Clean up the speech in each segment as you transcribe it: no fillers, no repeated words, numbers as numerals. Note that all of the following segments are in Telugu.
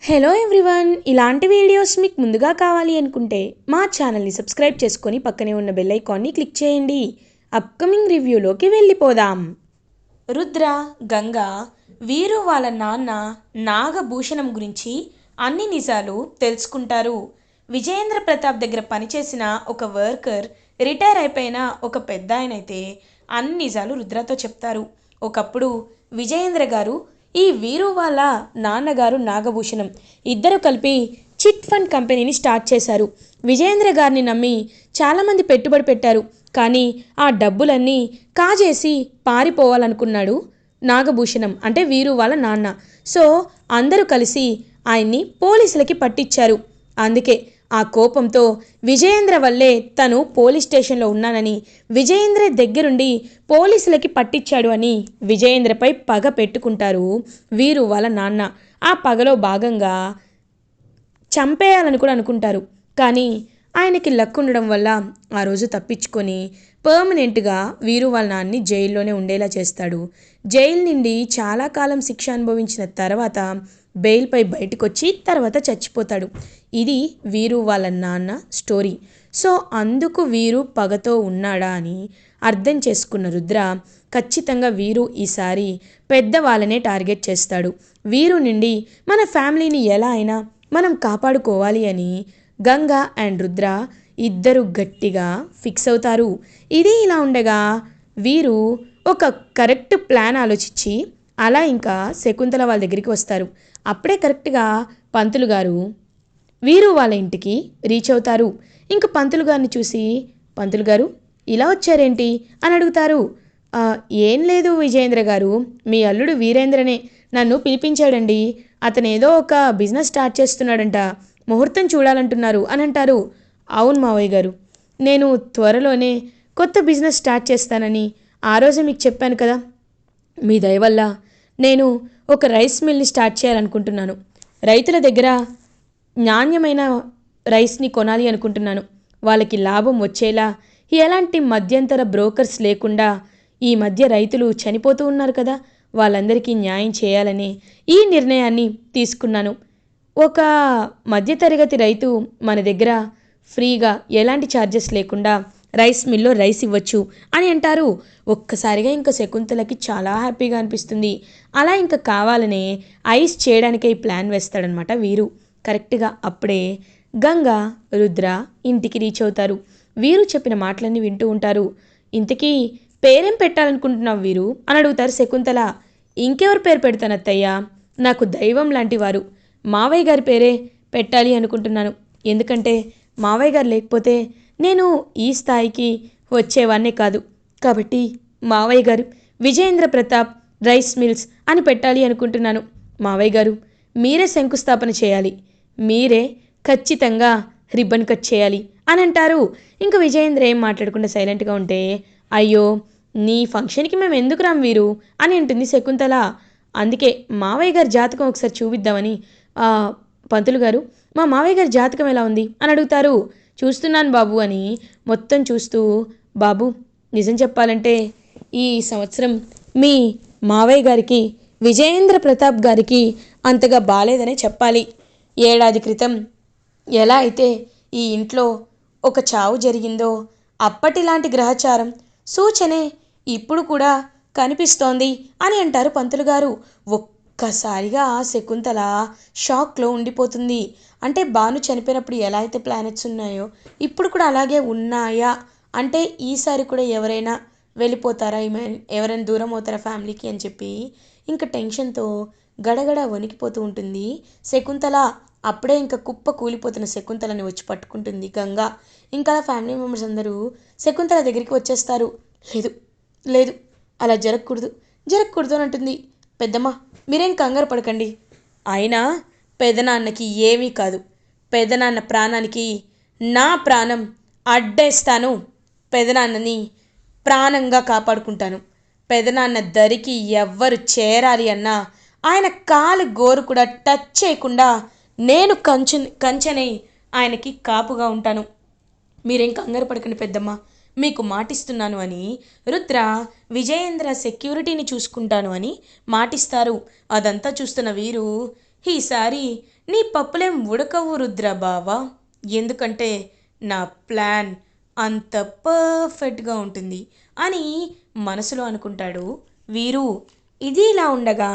హలో ఎవ్రీవన్, ఇలాంటి వీడియోస్ మీకు ముందుగా కావాలి అనుకుంటే మా ఛానల్ని సబ్స్క్రైబ్ చేసుకొని పక్కనే ఉన్న బెల్ ఐకాన్ని క్లిక్ చేయండి. అప్కమింగ్ రివ్యూలోకి వెళ్ళిపోదాం. రుద్ర, గంగ, వీరు వాళ్ళ నాన్న నాగభూషణం గురించి అన్ని నిజాలు తెలుసుకుంటారు. విజయేంద్ర ప్రతాప్ దగ్గర పనిచేసిన ఒక వర్కర్ రిటైర్ అయిపోయిన ఒక పెద్ద ఆయన అయితే అన్ని నిజాలు రుద్రతో చెప్తారు. ఒకప్పుడు విజయేంద్ర గారు ఈ వీరు వాళ్ళ నాన్నగారు నాగభూషణం ఇద్దరు కలిపి చిట్ ఫండ్ కంపెనీని స్టార్ట్ చేశారు. విజయేంద్ర గారిని నమ్మి చాలామంది పెట్టుబడి పెట్టారు. కానీ ఆ డబ్బులన్నీ కాజేసి పారిపోవాలనుకున్నాడు నాగభూషణం, అంటే వీరు వాళ్ళ నాన్న. సో అందరూ కలిసి ఆయన్ని పోలీసులకి పట్టించారు. అందుకే ఆ కోపంతో విజయేంద్ర వల్లే తను పోలీస్ స్టేషన్లో ఉన్నానని, విజయేంద్ర దగ్గరుండి పోలీసులకి పట్టించాడు అని విజయేంద్రపై పగ పెట్టుకుంటారు వీరు వాళ్ళ నాన్న. ఆ పగలో భాగంగా చంపేయాలని కూడా అనుకుంటారు. కానీ ఆయనకి లక్ ఉండడం వల్ల ఆ రోజు తప్పించుకొని పర్మనెంట్గా వీరు వాళ్ళ నాన్ని జైల్లోనే ఉండేలా చేస్తాడు. జైలు నుండి చాలా కాలం శిక్ష అనుభవించిన తర్వాత బెయిల్పై బయటకు వచ్చి తర్వాత చచ్చిపోతాడు. ఇది వీరు వాళ్ళ నాన్న స్టోరీ. సో అందుకు వీరు పగతో ఉన్నాడా అని అర్థం చేసుకున్న రుద్ర ఖచ్చితంగా వీరు ఈసారి పెద్దవాళ్ళనే టార్గెట్ చేస్తాడు. వీరు నుండి మన ఫ్యామిలీని ఎలా అయినా మనం కాపాడుకోవాలి అని గంగా అండ్ రుద్ర ఇద్దరు గట్టిగా ఫిక్స్ అవుతారు. ఇది ఇలా ఉండగా వీరు ఒక కరెక్ట్ ప్లాన్ ఆలోచించి అలా ఇంకా శకుంతల వాళ్ళ దగ్గరికి వస్తారు. అప్పుడే కరెక్ట్గా పంతులు గారు వీరు వాళ్ళ ఇంటికి రీచ్ అవుతారు. ఇంక పంతులు గారిని చూసి, పంతులు గారు ఇలా వచ్చారేంటి అని అడుగుతారు. ఏం లేదు విజయేంద్ర గారు, మీ అల్లుడు వీరేంద్రనే నన్ను పిలిపించాడండి. అతను ఏదో ఒక బిజినెస్ స్టార్ట్ చేస్తున్నాడంట, ముహూర్తం చూడాలంటున్నారు అని అంటారు. అవును మావయ్య గారు, నేను త్వరలోనే కొత్త బిజినెస్ స్టార్ట్ చేస్తానని ఆ రోజు మీకు చెప్పాను కదా. మీ దయ వల్ల నేను ఒక రైస్ మిల్ని స్టార్ట్ చేయాలనుకుంటున్నాను. రైతుల దగ్గర నాణ్యమైన రైస్ని కొనాలి అనుకుంటున్నాను. వాళ్ళకి లాభం వచ్చేలా ఎలాంటి మధ్యంతర బ్రోకర్స్ లేకుండా, ఈ మధ్య రైతులు చనిపోతూ ఉన్నారు కదా, వాళ్ళందరికీ న్యాయం చేయాలని ఈ నిర్ణయాన్ని తీసుకున్నాను. ఒక మధ్యతరగతి రైతు మన దగ్గర ఫ్రీగా ఎలాంటి ఛార్జెస్ లేకుండా రైస్ మిల్లో రైస్ ఇవ్వచ్చు అని అంటారు. ఒక్కసారిగా ఇంకా శకుంతలకి చాలా హ్యాపీగా అనిపిస్తుంది. అలా ఇంకా కావాలనే ఐస్ చేయడానికే ఈ ప్లాన్ వేస్తాడనమాట వీరు. కరెక్ట్గా అప్పుడే గంగా, రుద్ర ఇంటికి రీచ్ అవుతారు. వీరు చెప్పిన మాటలన్నీ వింటూ ఉంటారు. ఇంతకీ పేరేం పెట్టాలనుకుంటున్నావు వీరు అని అడుగుతారు శకుంతల. ఇంకెవరు పేరు పెడతాను అత్తయ్య, నాకు దైవం లాంటి వారు, మావయ్య గారి పేరే పెట్టాలి అనుకుంటున్నాను. ఎందుకంటే మావయ్య గారు లేకపోతే నేను ఈ స్థాయికి వచ్చేవాన్నే కాదు. కాబట్టి మావయ్య గారు విజయేంద్ర ప్రతాప్ రైస్ మిల్స్ అని పెట్టాలి అనుకుంటున్నాను. మావయ్య గారు మీరే శంకుస్థాపన చేయాలి, మీరే ఖచ్చితంగా రిబ్బన్ కట్ చేయాలి అని అంటారు. ఇంకా విజయేంద్ర ఏం మాట్లాడకుండా సైలెంట్గా ఉంటే, అయ్యో నీ ఫంక్షన్కి మేము ఎందుకు రాం వీరు అని అంటుంది శకుంతల. అందుకే మావయ్య గారి జాతకం ఒకసారి చూపిద్దామని. పంతులు గారు, మా మావయ్య గారి జాతకం ఎలా ఉంది అని అడుగుతారు. చూస్తున్నాను బాబు అని మొత్తం చూస్తూ, బాబు నిజం చెప్పాలంటే ఈ సంవత్సరం మీ మావయ్య గారికి విజయేంద్ర ప్రతాప్ గారికి అంతగా బాలేదనే చెప్పాలి. ఏడాది క్రితం ఎలా అయితే ఈ ఇంట్లో ఒక చావు జరిగిందో అప్పటిలాంటి గ్రహచారం సూచనే ఇప్పుడు కూడా కనిపిస్తోంది అని అంటారు పంతులు గారు. ఒక్కసారిగా శకుంతల షాక్లో ఉండిపోతుంది. అంటే భాను చనిపోయినప్పుడు ఎలా అయితే ప్లానెట్స్ ఉన్నాయో ఇప్పుడు కూడా అలాగే ఉన్నాయా, అంటే ఈసారి కూడా ఎవరైనా వెళ్ళిపోతారా, ఎవరైనా దూరం అవుతారా ఫ్యామిలీకి అని చెప్పి ఇంకా టెన్షన్తో గడగడ వణికిపోతూ ఉంటుంది శకుంతల. అప్పుడే ఇంకా కుప్ప కూలిపోతున్న శకుంతలని వచ్చి పట్టుకుంటుంది గంగా. ఇంకా ఫ్యామిలీ మెంబర్స్ అందరూ శకుంతల దగ్గరికి వచ్చేస్తారు. లేదు లేదు, అలా జరగకూడదు జరగకూడదు అని అంటుంది. పెద్దమ్మ మీరేం కంగారు పడకండి, అయినా పెదనాన్నకి ఏమీ కాదు, పెదనాన్న ప్రాణానికి నా ప్రాణం అడ్డేస్తాను, పెదనాన్నని ప్రాణంగా కాపాడుకుంటాను. పెదనాన్న దరికి ఎవ్వరు చేరాలి అన్నా ఆయన కాలు గోరు కూడా టచ్ చేయకుండా నేను కంచెనై ఆయనకి కాపుగా ఉంటాను. మీరేం కంగారు పడకండి పెద్దమ్మ, మీకు మాటిస్తున్నాను అని రుద్ర విజయేంద్ర సెక్యూరిటీని చూసుకుంటాను అని మాటిస్తారు. అదంతా చూస్తున్న వీరు, ఈసారి నీ పప్పులేం ఉడకవు రుద్ర బావా, ఎందుకంటే నా ప్లాన్ అంత పర్ఫెక్ట్గా ఉంటుంది అని మనసులో అనుకుంటాడు వీరు. ఇది ఇలా ఉండగా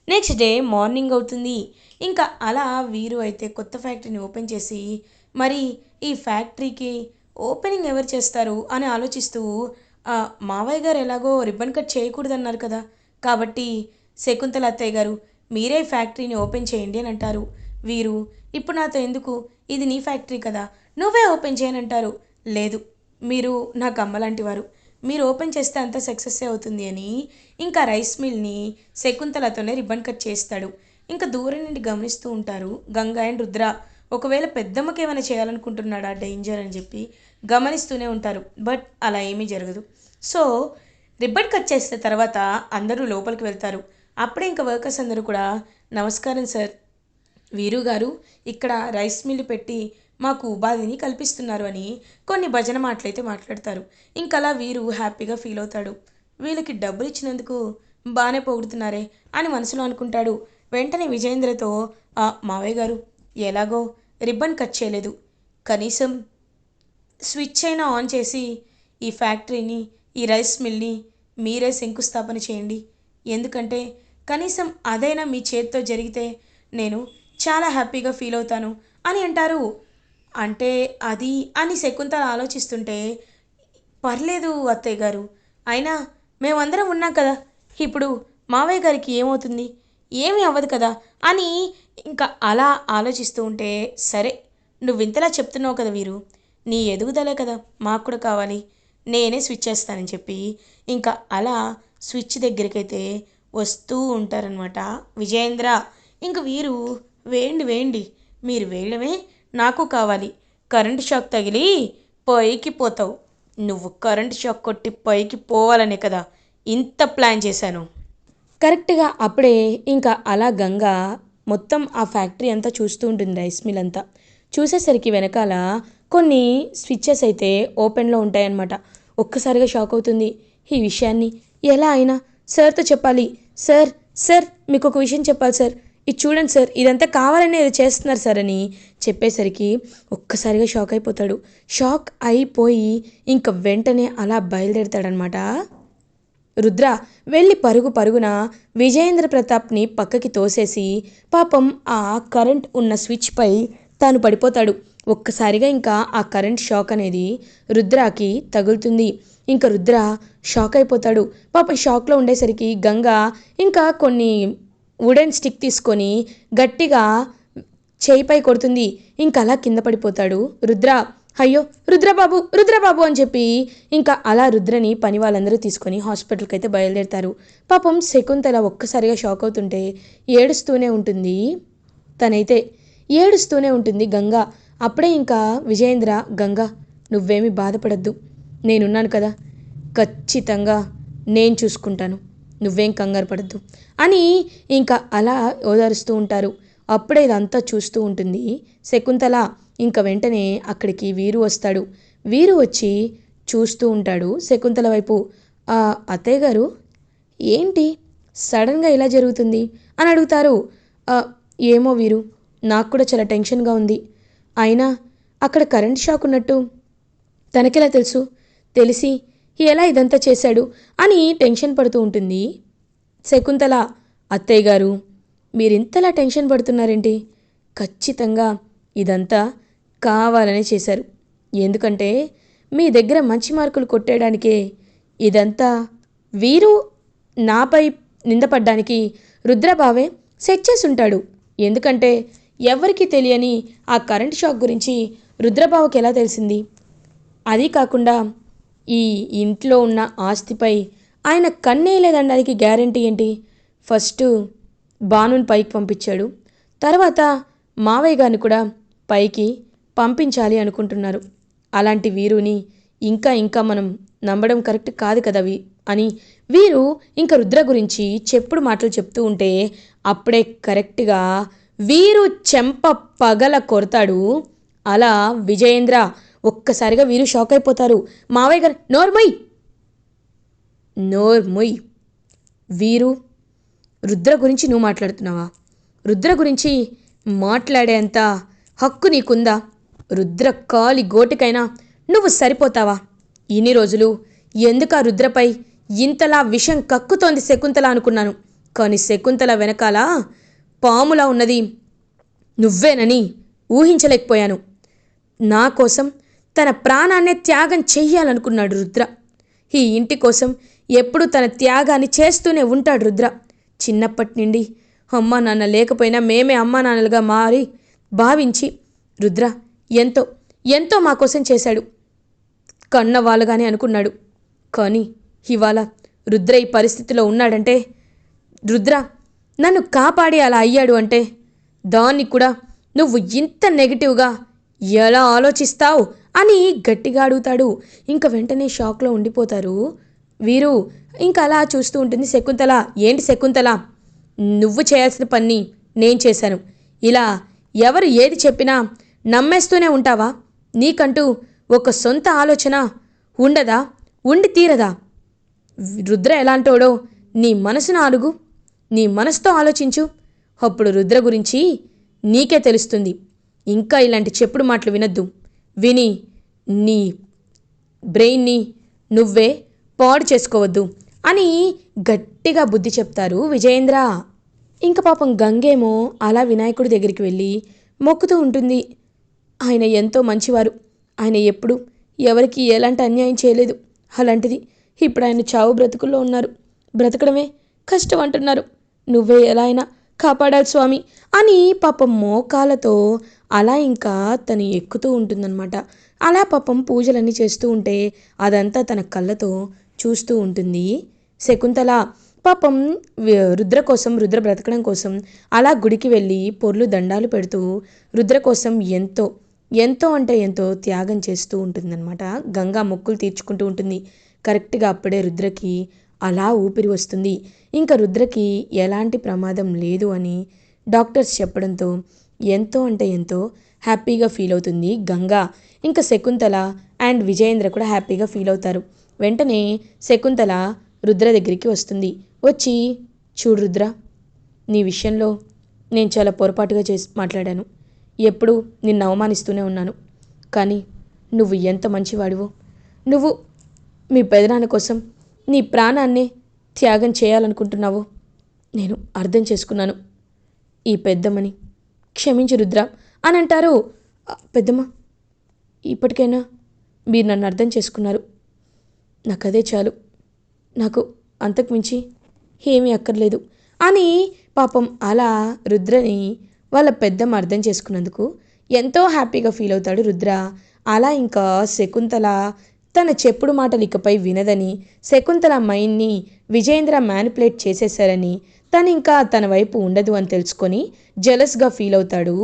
నెక్స్ట్ డే మార్నింగ్ అవుతుంది. ఇంకా అలా వీరు అయితే కొత్త ఫ్యాక్టరీని ఓపెన్ చేసి మరి ఈ ఫ్యాక్టరీకి ఓపెనింగ్ ఎవరు చేస్తారు అని ఆలోచిస్తూ మావయ్య గారు ఎలాగో రిబ్బన్ కట్ చేయకూడదన్నారు కదా, కాబట్టి శకుంతల అత్తయ్య గారు మీరే ఫ్యాక్టరీని ఓపెన్ చేయండి అని అంటారు. వీరు ఇప్పుడు నాతో ఎందుకు, ఇది నీ ఫ్యాక్టరీ కదా, నువ్వే ఓపెన్ చేయనంటారు. లేదు, మీరు నాకు అమ్మలాంటి వారు, మీరు ఓపెన్ చేస్తే అంత సక్సెస్సే అవుతుంది అని ఇంకా రైస్ మిల్ని శకుంతలతోనే రిబ్బన్ కట్ చేస్తాడు. ఇంకా దూరం నుండి గమనిస్తూ ఉంటారు గంగా అండ్ రుద్ర. ఒకవేళ పెద్దమ్మకి ఏమైనా చేయాలనుకుంటున్నాడా డేంజర్ అని చెప్పి గమనిస్తూనే ఉంటారు. బట్ అలా ఏమీ జరగదు. సో రిబ్బన్ కట్ చేసిన తర్వాత అందరూ లోపలికి వెళ్తారు. అప్పుడే ఇంకా వర్కర్స్ అందరూ కూడా నమస్కారం సార్, వీరు గారు ఇక్కడ రైస్ మిల్ పెట్టి మాకు ఉపాధిని కల్పిస్తున్నారు అని కొన్ని భజన మాటలైతే మాట్లాడతారు. ఇంకలా వీరు హ్యాపీగా ఫీల్ అవుతాడు. వీళ్ళకి డబ్బులు ఇచ్చినందుకు బాగానే పొగుడుతున్నారే అని మనసులో అనుకుంటాడు. వెంటనే విజయేంద్రతో మావయ్య గారు ఎలాగో రిబ్బన్ కట్ చేయలేదు, కనీసం స్విచ్ అయినా ఆన్ చేసి ఈ ఫ్యాక్టరీని, ఈ రైస్ మిల్ని మీరే శంకుస్థాపన చేయండి, ఎందుకంటే కనీసం అదైనా మీ చేతితో జరిగితే నేను చాలా హ్యాపీగా ఫీల్ అవుతాను అని అంటారు. అంటే అది అని శకుంతల ఆలోచిస్తుంటే, పర్లేదు అత్తయ్య గారు, అయినా మేమందరం ఉన్నాం కదా, ఇప్పుడు మావయ్య గారికి ఏమవుతుంది, ఏమీ అవ్వదు కదా అని ఇంకా అలా ఆలోచిస్తూ ఉంటే, సరే నువ్వు ఇంతలా చెప్తున్నావు కదా వీరు, నీ ఎదుగుదలే కదా మాకు కూడా కావాలి, నేనే స్విచ్ చేస్తానని చెప్పి ఇంకా అలా స్విచ్ దగ్గరికైతే వస్తూ ఉంటారనమాట విజయేంద్ర. ఇంక వీరు వేయండి వేయండి, మీరు వేయడమే నాకు కావాలి, కరెంటు షాక్ తగిలి పైకి పోతావు, నువ్వు కరెంటు షాక్ కొట్టి పైకి పోవాలనే కదా ఇంత ప్లాన్ చేశాను. కరెక్ట్గా అప్పుడే ఇంకా అలా గంగా మొత్తం ఆ ఫ్యాక్టరీ అంతా చూస్తూ ఉంటుంది, రైస్ మిల్ అంతా. చూసేసరికి వెనకాల కొన్ని స్విచ్చెస్ అయితే ఓపెన్లో ఉంటాయన్నమాట. ఒక్కసారిగా షాక్ అవుతుంది. ఈ విషయాన్ని ఎలా అయినా సార్తో చెప్పాలి, సార్ సార్ మీకు ఒక విషయం చెప్పాలి సార్, ఇది చూడండి సార్, ఇదంతా కావాలని ఏదో చేస్తున్నారు సార్ అని చెప్పేసరికి ఒక్కసారిగా షాక్ అయిపోతాడు. షాక్ అయిపోయి ఇంక వెంటనే అలా బయలుదేరుతాడనమాట రుద్ర. వెళ్ళి పరుగు పరుగున విజయేంద్ర ప్రతాప్ని పక్కకి తోసేసి పాపం ఆ కరెంట్ ఉన్న స్విచ్పై తాను పడిపోతాడు. ఒక్కసారిగా ఇంకా ఆ కరెంట్ షాక్ అనేది రుద్రాకి తగులుతుంది. ఇంకా రుద్ర షాక్ అయిపోతాడు. పాపం షాక్లో ఉండేసరికి గంగా ఇంకా కొన్ని వుడెన్ స్టిక్ తీసుకొని గట్టిగా చేయిపై కొడుతుంది. ఇంకా అలా కింద పడిపోతాడు రుద్ర. అయ్యో రుద్రబాబు రుద్రబాబు అని చెప్పి ఇంకా అలా రుద్రని పని వాళ్ళందరూ తీసుకొని హాస్పిటల్కి అయితే బయలుదేరుతారు. పాపం శకుంతల ఒక్కసారిగా షాక్ అవుతుంటే ఏడుస్తూనే ఉంటుంది. తనైతే ఏడుస్తూనే ఉంటుంది గంగా. అప్పుడే ఇంకా విజయేంద్ర, గంగా నువ్వేమీ బాధపడద్దు, నేనున్నాను కదా, ఖచ్చితంగా నేను చూసుకుంటాను, నువ్వేం కంగారు పడద్దు అని ఇంకా అలా ఓదారుస్తూ ఉంటారు. అప్పుడే ఇదంతా చూస్తూ ఉంటుంది శకుంతల. ఇంకా వెంటనే అక్కడికి వీరు వస్తాడు. వీరు వచ్చి చూస్తూ ఉంటాడు శకుంతల వైపు. అత్తయ్య గారు ఏంటి సడన్గా ఇలా జరుగుతుంది అని అడుగుతారు. ఏమో వీరు, నాకు కూడా చాలా టెన్షన్గా ఉంది, అయినా అక్కడ కరెంట్ షాక్ ఉన్నట్టు తనకెలా తెలుసు, తెలిసి ఎలా ఇదంతా చేశాడు అని టెన్షన్ పడుతూ ఉంటుంది శకుంతల. అత్తయ్య గారు మీరింతలా టెన్షన్ పడుతున్నారేంటి, ఖచ్చితంగా ఇదంతా కావాలనే చేశారు, ఎందుకంటే మీ దగ్గర మంచి మార్కులు కొట్టేయడానికే ఇదంతా. వీరు నాపై నిందపడ్డానికి రుద్రబావే సెట్ చేసి ఉంటాడు, ఎందుకంటే ఎవరికీ తెలియని ఆ కరెంట్ షాక్ గురించి రుద్రబావకి ఎలా తెలిసింది, అది కాకుండా ఈ ఇంట్లో ఉన్న ఆస్తిపై ఆయన కన్నేయలేదనడానికి గ్యారంటీ ఏంటి, ఫస్ట్ భానుని పైకి పంపించాడు, తర్వాత మావయ్య గారిని కూడా పైకి పంపించాలి అనుకుంటున్నారు, అలాంటి వీరుని ఇంకా ఇంకా మనం నమ్మడం కరెక్ట్ కాదు కదా అని వీరు ఇంకా రుద్ర గురించి చెప్పుడు మాటలు చెప్తూ ఉంటే అప్పుడే కరెక్ట్గా వీరు చెంప పగల కొడతాడు అలా విజయేంద్ర. ఒక్కసారిగా వీరు షాక్ అయిపోతారు. మావయ్య గారు నోర్మొయ్, వీరు రుద్ర గురించి నువ్వు మాట్లాడుతున్నావా, రుద్ర గురించి మాట్లాడేంత హక్కు నీకుందా? రుద్ర కాలి గోటికైనా నువ్వు సరిపోతావా? ఇన్ని రోజులు ఎందుకా రుద్రపై ఇంతలా విషం కక్కుతోంది శకుంతల అనుకున్నాను. కానీ శకుంతల వెనకాల పాములా ఉన్నది నువ్వేనని ఊహించలేకపోయాను. నా కోసం తన ప్రాణాన్నే త్యాగం చెయ్యాలనుకున్నాడు రుద్ర. ఈ ఇంటి కోసం ఎప్పుడూ తన త్యాగాన్ని చేస్తూనే ఉంటాడు రుద్ర. చిన్నప్పటి నుండి అమ్మా నాన్న లేకపోయినా మేమే అమ్మా నాన్నలుగా మారి భావించి రుద్ర ఎంతో ఎంతో మా కోసం చేశాడు. కన్నవాళ్ళుగానే అనుకున్నాడు. కానీ ఇవాళ రుద్ర ఈ పరిస్థితిలో ఉన్నాడంటే, రుద్ర నన్ను కాపాడి అలా అయ్యాడు అంటే దాన్ని కూడా నువ్వు ఇంత నెగిటివ్గా ఎలా ఆలోచిస్తావు అని గట్టిగా అడుగుతాడు. ఇంకా వెంటనే షాక్లో ఉండిపోతారు వీరు. ఇంకా అలా చూస్తూ ఉంటుంది శకుంతల. ఏంటి శకుంతల, నువ్వు చేయాల్సిన పని నేను చేశాను. ఇలా ఎవరు ఏది చెప్పినా నమ్మేస్తూనే ఉంటావా? నీకంటూ ఒక సొంత ఆలోచన ఉండదా? ఉండి తీరదా? రుద్ర ఎలాంటోడో నీ మనసును అడుగు, నీ మనసుతో ఆలోచించు. అప్పుడు రుద్ర గురించి నీకే తెలుస్తుంది. ఇంకా ఇలాంటి చెప్పుడు మాటలు వినొద్దు. విని నీ బ్రెయిన్ని నువ్వే పాడు చేసుకోవద్దు అని గట్టిగా బుద్ధి చెప్తారు విజయేంద్ర. ఇంక పాపం గంగేమో అలా వినాయకుడి దగ్గరికి వెళ్ళి మొక్కుతూ ఉంటుంది. ఆయన ఎంతో మంచివారు. ఆయన ఎప్పుడు ఎవరికి ఎలాంటి అన్యాయం చేయలేదు. అలాంటిది ఇప్పుడు ఆయన చావు బ్రతుకుల్లో ఉన్నారు. బ్రతకడమే కష్టం అంటున్నారు. నువ్వే ఎలా అయినా కాపాడాలి స్వామి అని పాపం మోకాలతో అలా ఇంకా తను ఎక్కుతూ ఉంటుందన్నమాట. అలా పాపం పూజలన్నీ చేస్తూ ఉంటే అదంతా తన కళ్ళతో చూస్తూ ఉంటుంది శకుంతల. పాపం రుద్ర కోసం, రుద్ర బ్రతకడం కోసం అలా గుడికి వెళ్ళి పొర్లు దండాలు పెడుతూ రుద్ర కోసం ఎంతో ఎంతో అంటే ఎంతో త్యాగం చేస్తూ ఉంటుందన్నమాట. గంగా మొక్కులు తీర్చుకుంటూ ఉంటుంది. కరెక్ట్గా అప్పుడే రుద్రకి అలా ఊపిరి వస్తుంది. ఇంకా రుద్రకి ఎలాంటి ప్రమాదం లేదు అని డాక్టర్స్ చెప్పడంతో ఎంతో అంటే ఎంతో హ్యాపీగా ఫీల్ అవుతుంది గంగా. ఇంకా శకుంతల అండ్ విజయేంద్ర కూడా హ్యాపీగా ఫీల్ అవుతారు. వెంటనే శకుంతల రుద్ర దగ్గరికి వస్తుంది. వచ్చి, చూడు రుద్ర, నీ విషయంలో నేను చాలా పొరపాటుగా మాట్లాడాను. ఎప్పుడూ నిన్ను అవమానిస్తూనే ఉన్నాను. కానీ నువ్వు ఎంత మంచివాడివో, నువ్వు మీ పెదనాన్న కోసం నీ ప్రాణాన్నే త్యాగం చేయాలనుకుంటున్నావో నేను అర్థం చేసుకున్నాను. ఈ పెద్దమ్మని క్షమించు రుద్ర అని అంటారు. పెద్దమ్మ, ఇప్పటికైనా మీరు నన్ను అర్థం చేసుకున్నారు. నాకు అదే చాలు. నాకు అంతకుమించి ఏమీ అక్కర్లేదు అని పాపం అలా రుద్రని వాళ్ళ పెద్దమ్మ అర్థం చేసుకున్నందుకు ఎంతో హ్యాపీగా ఫీల్ అవుతాడు రుద్ర. అలా ఇంకా శకుంతల తన చెప్పుడు మాటలు ఇకపై వినదని, శకుంతల మైండ్ని విజయేంద్ర మ్యానిపులేట్ చేసేశారని, తను ఇంకా తన వైపు ఉండదు అని తెలుసుకొని జెలస్గా ఫీల్ అవుతాడు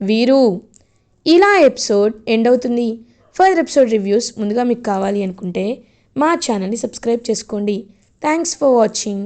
వీరు. ఇలా ఎపిసోడ్ ఎండ్ అవుతుంది. ఫర్దర్ ఎపిసోడ్ రివ్యూస్ ముందుగా మీకు కావాలి అనుకుంటే మా ఛానల్ని సబ్స్క్రైబ్ చేసుకోండి. Thanks for watching.